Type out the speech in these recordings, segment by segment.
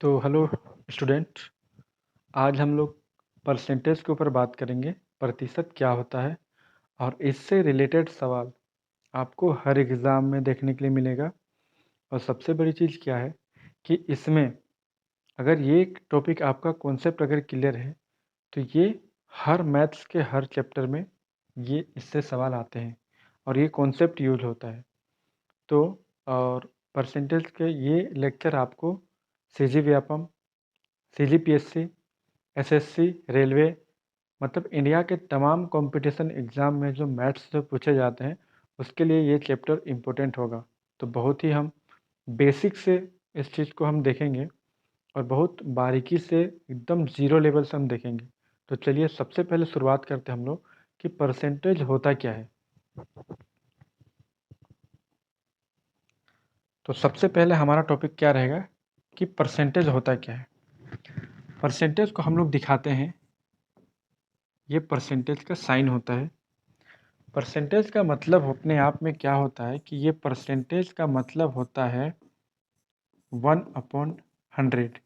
तो hello student. आज हम लोग परसेंटेज के ऊपर बात करेंगे। प्रतिशत क्या होता है और इससे रिलेटेड सवाल आपको हर एग्ज़ाम में देखने के लिए मिलेगा। और सबसे बड़ी चीज़ क्या है कि इसमें अगर ये टॉपिक आपका कॉन्सेप्ट अगर क्लियर है तो ये हर मैथ्स के हर चैप्टर में ये इससे सवाल आते हैं और ये कॉन्सेप्ट यूज होता है। तो और परसेंटेज के ये लेक्चर आपको CG Vyapam, CGPSC, SSC, railway मतलब इंडिया के तमाम कंपटीशन एग्ज़ाम में जो मैथ्स से पूछे जाते हैं उसके लिए ये चैप्टर इम्पोर्टेंट होगा। तो बहुत ही हम बेसिक से इस चीज़ को हम देखेंगे और बहुत बारीकी से एकदम ज़ीरो लेवल से हम देखेंगे। तो चलिए सबसे पहले शुरुआत करते हैं हम लोग कि परसेंटेज होता क्या है। तो सबसे पहले हमारा टॉपिक क्या रहेगा कि परसेंटेज होता क्या है। परसेंटेज को हम लोग दिखाते हैं, ये परसेंटेज का साइन होता है। परसेंटेज का मतलब अपने आप में क्या होता है कि ये परसेंटेज का मतलब होता है 1/100।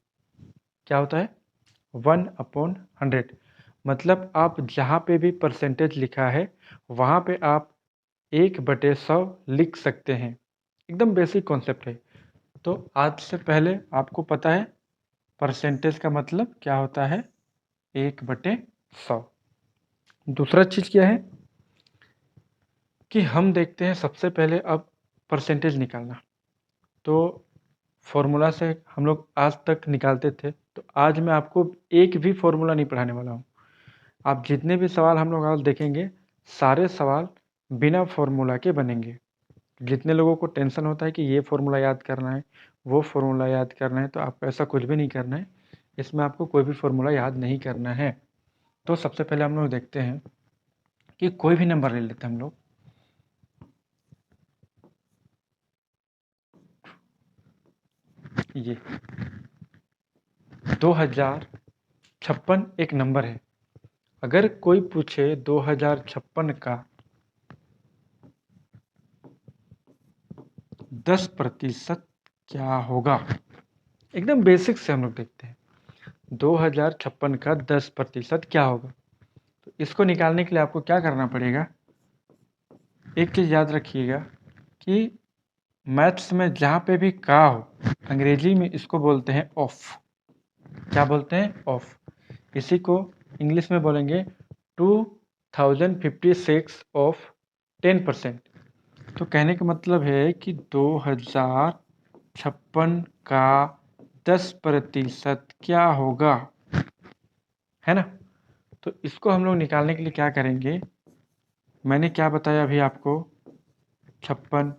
क्या होता है 1/100। मतलब आप जहाँ पे भी परसेंटेज लिखा है वहाँ पे आप 1/100 लिख सकते हैं। एकदम बेसिक कॉन्सेप्ट है। तो आज से पहले आपको पता है परसेंटेज का मतलब क्या होता है 1/100। दूसरा चीज़ क्या है कि हम देखते हैं सबसे पहले अब परसेंटेज निकालना। तो फॉर्मूला से हम लोग आज तक निकालते थे, तो आज मैं आपको एक भी फॉर्मूला नहीं पढ़ाने वाला हूँ। आप जितने भी सवाल हम लोग आज देखेंगे सारे सवाल बिना फॉर्मूला के बनेंगे। जितने लोगों को टेंशन होता है कि ये फॉर्मूला याद करना है, वो फॉर्मूला याद करना है, तो आपको ऐसा कुछ भी नहीं करना है। इसमें आपको कोई भी फॉर्मूला याद नहीं करना है। तो सबसे पहले हम लोग देखते हैं कि कोई भी नंबर ले लेते हैं हम लोग। ये 2056 एक नंबर है। अगर कोई पूछे 2056 का 10% क्या होगा, एकदम बेसिक से हम लोग देखते हैं 2056 का 10% क्या होगा। तो इसको निकालने के लिए आपको क्या करना पड़ेगा, एक चीज़ याद रखिएगा कि मैथ्स में जहाँ पे भी का हो, अंग्रेजी में इसको बोलते हैं ऑफ। क्या बोलते हैं ऑफ। इसी को इंग्लिश में बोलेंगे 2056 ऑफ 10%। तो कहने का मतलब है कि 2056 का 10% क्या होगा, है ना। तो इसको हम लोग निकालने के लिए क्या करेंगे, मैंने क्या बताया अभी आपको, 56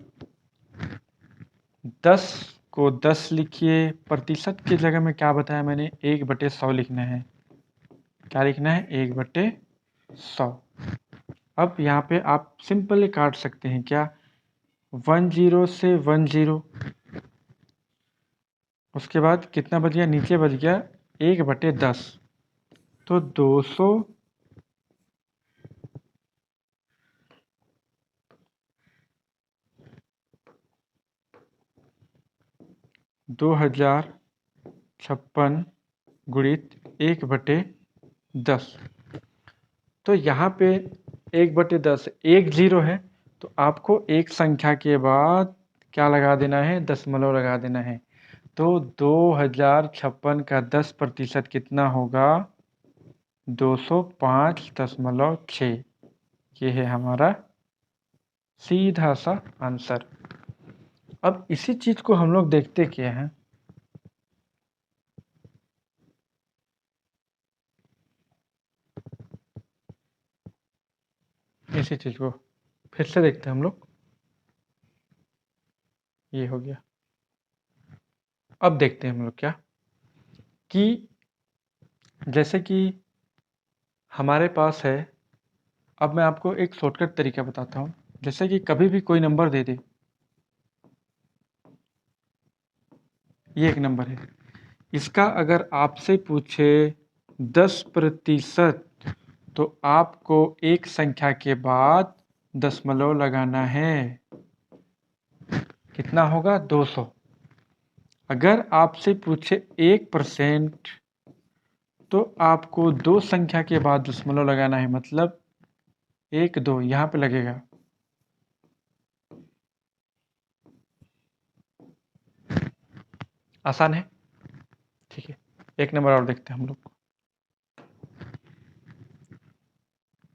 10 को 10 लिखिए, प्रतिशत की जगह में क्या बताया मैंने 1/100 लिखना है। क्या लिखना है 1/100। अब यहाँ पे आप सिंपली काट सकते हैं, क्या 10 से 10, उसके बाद कितना बच गया, नीचे बच गया 1/10। तो 200 2056 गुणित 1/10। तो यहाँ पे 1/10 एक जीरो है, तो आपको एक संख्या के बाद क्या लगा देना है, दशमलव लगा देना है। तो 2056 का 10% कितना होगा, 205.6। ये है हमारा सीधा सा आंसर। अब इसी चीज को हम लोग देखते क्या हैं, इसी चीज को फिर से देखते हैं हम लोग। ये हो गया। अब देखते हैं हम लोग क्या कि जैसे कि हमारे पास है, अब मैं आपको एक शॉर्टकट तरीका बताता हूँ। जैसे कि कभी भी कोई नंबर दे दे, ये एक नंबर है, इसका अगर आपसे पूछे 10%, तो आपको एक संख्या के बाद दशमलव लगाना है। कितना होगा 200। अगर आपसे पूछे 1%, तो आपको दो संख्या के बाद दशमलव लगाना है, मतलब 1 2 यहाँ पे लगेगा। आसान है, ठीक है। एक नंबर और देखते हैं हम लोग।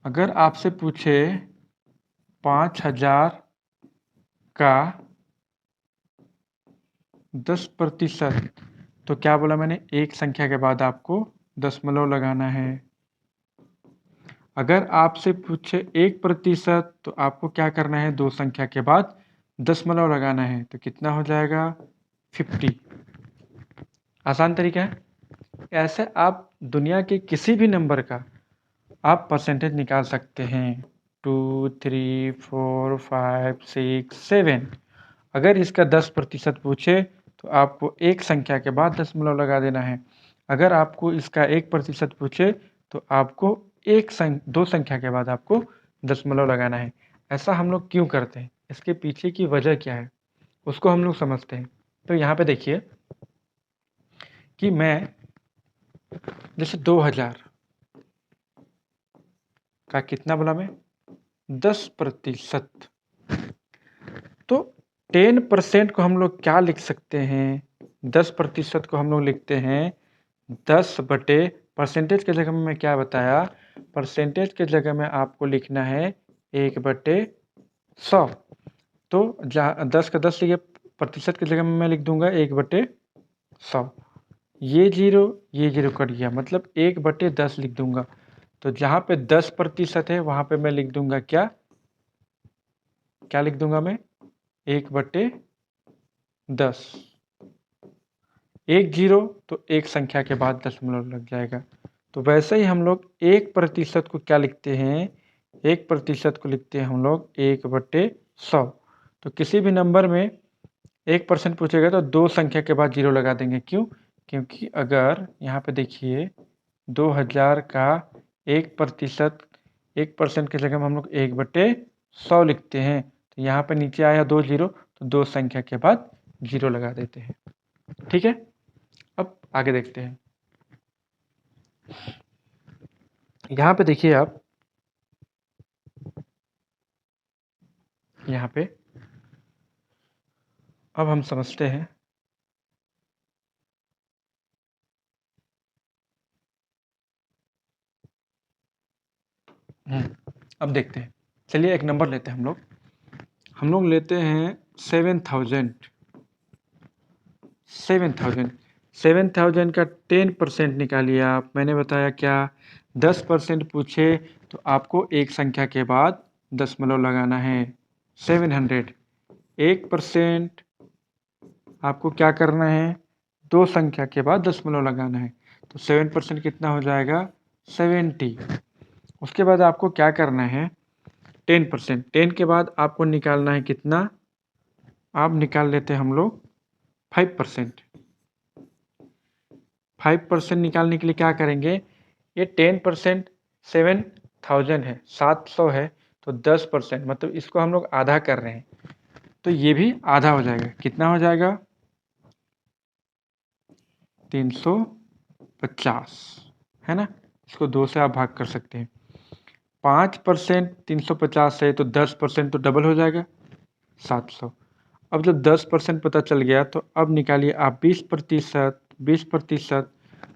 अगर आपसे पूछे 5000 का 10%, तो क्या बोला मैंने, एक संख्या के बाद आपको दशमलव लगाना है। अगर आपसे पूछे 1%, तो आपको क्या करना है, दो संख्या के बाद दशमलव लगाना है। तो कितना हो जाएगा, 50। आसान तरीका है। ऐसे आप दुनिया के किसी भी नंबर का आप परसेंटेज निकाल सकते हैं। 2 3 4 5 6 7। अगर इसका 10% पूछे तो आपको एक संख्या के बाद दशमलव लगा देना है। अगर आपको इसका 1% पूछे तो आपको दो संख्या के बाद आपको दशमलव लगाना है। ऐसा हम लोग क्यों करते हैं, इसके पीछे की वजह क्या है, उसको हम लोग समझते हैं। तो यहाँ पे देखिए कि मैं जैसे 2000 का कितना बोला मैं, 10%। तो 10% को हम लोग क्या लिख सकते हैं, 10% को हम लोग लिखते हैं 10 बटे, परसेंटेज के जगह में मैं क्या बताया, परसेंटेज के जगह में आपको लिखना है 1/100। तो जहाँ 10 का 10 लिखे, प्रतिशत की जगह में मैं लिख दूंगा 1/100। ये जीरो कट गया, मतलब 1/10 लिख दूंगा। तो जहाँ पे 10% है वहाँ पे मैं लिख दूंगा क्या लिख दूंगा मैं, 1/10। एक जीरो तो एक संख्या के बाद दशमलव लग जाएगा। तो वैसे ही हम लोग 1% को क्या लिखते हैं, 1% को लिखते हैं हम लोग 1/100। तो किसी भी नंबर में 1% पूछेगा तो दो संख्या के बाद जीरो लगा देंगे। क्यों, क्योंकि अगर यहाँ पे देखिए 2000 का 1%, 1% की जगह में हम लोग 1/100 लिखते हैं। तो यहाँ पे नीचे आया 2 जीरो, तो दो संख्या के बाद जीरो लगा देते हैं। ठीक है, अब आगे देखते हैं। यहाँ पे देखिए आप, यहाँ पे अब हम समझते हैं। अब देखते हैं, चलिए एक नंबर लेते हैं हम लोग लेते हैं 7000। 7000 का 10% निकालिए आप। मैंने बताया क्या, 10% पूछे तो आपको एक संख्या के बाद दशमलव लगाना है। 700, 1% आपको क्या करना है, दो संख्या के बाद दशमलव लगाना है। तो 7% कितना हो जाएगा, 70। उसके बाद आपको क्या करना है, 10%, 10 के बाद आपको निकालना है कितना, आप निकाल लेते हैं हम लोग 5%। 5% निकालने के लिए क्या करेंगे, ये 10% 7000 है, 700 है, तो 10% मतलब इसको हम लोग आधा कर रहे हैं। तो ये भी आधा हो जाएगा, कितना हो जाएगा, 350, है ना। इसको 2 से आप भाग कर सकते हैं। 5% 350 है, तो 10% तो डबल हो जाएगा, 700। अब जब 10% पता चल गया तो अब निकालिए आप 20%। 20%,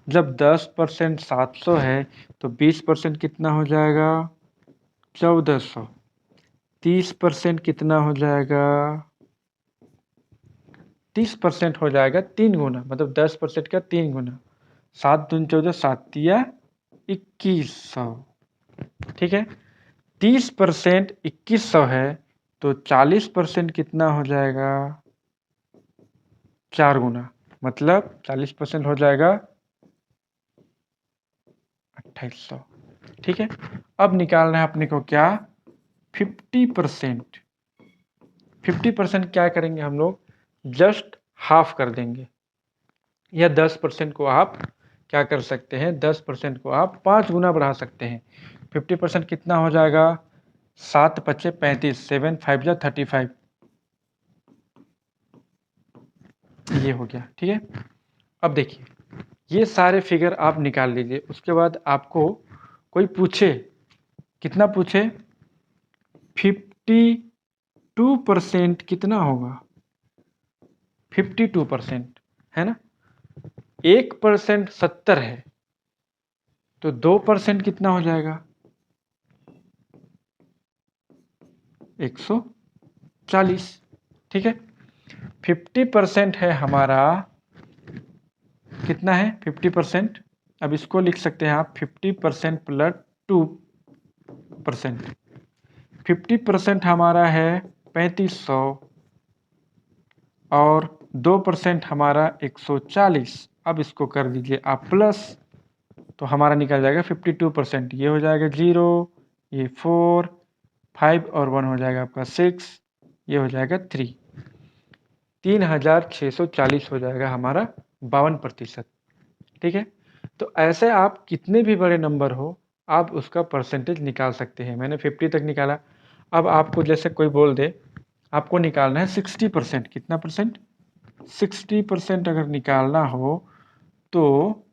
जब 10% 700 है तो 20% कितना हो जाएगा, 1400। 30% कितना हो जाएगा, 30% हो जाएगा 3 गुना, मतलब 10% का 3 गुना। 7 दूनी 14, 7 तिया 2100। ठीक है, 30% 2100 है, तो 40% कितना हो जाएगा, 4 गुना, मतलब 40% हो जाएगा 2800। ठीक है, अब निकालना है अपने को क्या, 50%। 50% क्या करेंगे हम लोग, जस्ट हाफ कर देंगे। या 10% को आप क्या कर सकते हैं, 10% को आप 5 गुना बढ़ा सकते हैं। 50% कितना हो जाएगा, 7 पच्चे 35, 7 5 जा 35। ये हो गया, ठीक है। अब देखिए ये सारे फिगर आप निकाल लीजिए। उसके बाद आपको कोई पूछे, कितना पूछे, 52% कितना होगा, 52% है ना। 1% 70 है, तो 2% कितना हो जाएगा, 140, ठीक है। 50% है हमारा, कितना है 50%, अब इसको लिख सकते हैं आप 50% प्लस 2%। 50% हमारा है 3500 और 2% हमारा 140। अब इसको कर दीजिए आप प्लस, तो हमारा निकल जाएगा 52%। ये हो जाएगा 0, ये 4, 5 और 1 हो जाएगा आपका 6, ये हो जाएगा 3, 3640 हो जाएगा हमारा 52%, ठीक है। तो ऐसे आप कितने भी बड़े नंबर हो आप उसका परसेंटेज निकाल सकते हैं। मैंने 50 तक निकाला। अब आपको जैसे कोई बोल दे आपको निकालना है 60%, कितना परसेंट, 60% अगर निकालना हो तो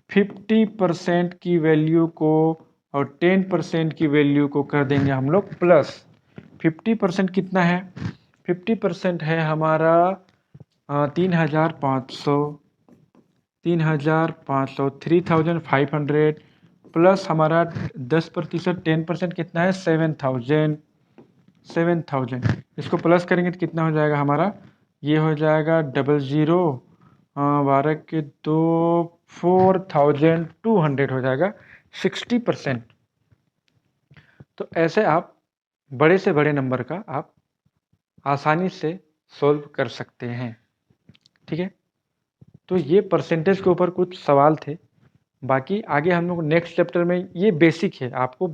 50% की वैल्यू को और 10% की वैल्यू को कर देंगे हम लोग प्लस। 50% कितना है, 50% है हमारा 3500, 3500, 3500 प्लस हमारा 10%, 10% कितना है 7000, 7000। इसको प्लस करेंगे तो कितना हो जाएगा हमारा, ये हो जाएगा 00, 12 के 2, 4200 हो जाएगा 60%। तो ऐसे आप बड़े से बड़े नंबर का आप आसानी से सोल्व कर सकते हैं, ठीक है। तो ये परसेंटेज के ऊपर कुछ सवाल थे। बाकी आगे हम लोग नेक्स्ट चैप्टर में, ये बेसिक है, आपको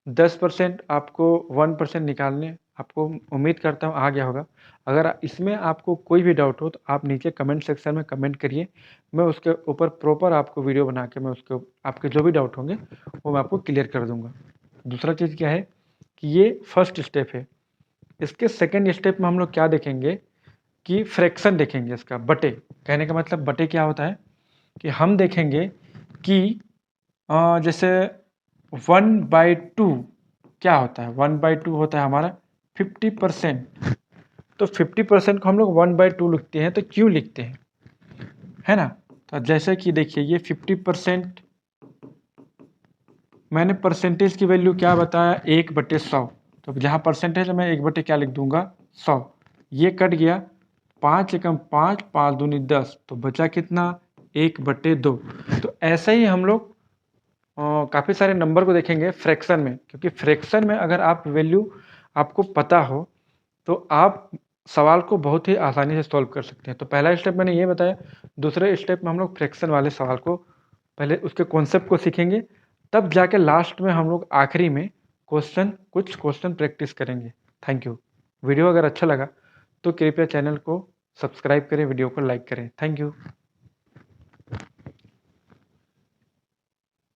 10%, आपको 1% निकालने, आपको उम्मीद करता हूँ आ गया होगा। अगर इसमें आपको कोई भी डाउट हो तो आप नीचे कमेंट सेक्शन में कमेंट करिए, मैं उसके ऊपर प्रॉपर आपको वीडियो बना के मैं उसके आपके जो भी डाउट होंगे वो मैं आपको क्लियर कर दूंगा। दूसरा चीज़ क्या है कि ये फर्स्ट स्टेप है। इसके सेकेंड स्टेप में हम लोग क्या देखेंगे कि फ्रैक्शन देखेंगे इसका, बटे। कहने का मतलब बटे क्या होता है कि हम देखेंगे कि जैसे 1/2 क्या होता है, 1/2 होता है हमारा 50%। तो 50% को हम लोग 1/2 लिखते हैं, तो क्यों लिखते हैं, है ना। तो जैसे कि देखिए ये 50%, मैंने परसेंटेज की वैल्यू क्या बताया, 1/100। तो जहाँ परसेंटेज है मैं 1/ क्या लिख दूंगा 100। ये कट गया, 5 एकम 5, 5 दूनी 10, तो बचा कितना 1/2। तो ऐसे ही हम लोग काफ़ी सारे नंबर को देखेंगे फ्रैक्शन में, क्योंकि फ्रैक्शन में अगर आप वैल्यू आपको पता हो तो आप सवाल को बहुत ही आसानी से सॉल्व कर सकते हैं। तो पहला स्टेप मैंने ये बताया। दूसरे स्टेप में हम लोग फ्रैक्शन वाले सवाल को पहले उसके कॉन्सेप्ट को सीखेंगे, तब जाके लास्ट में हम लोग आखिरी में कुछ क्वेश्चन प्रैक्टिस करेंगे। Thank you. वीडियो अगर अच्छा लगा तो कृपया चैनल को सब्सक्राइब करें, वीडियो को लाइक करें। Thank you.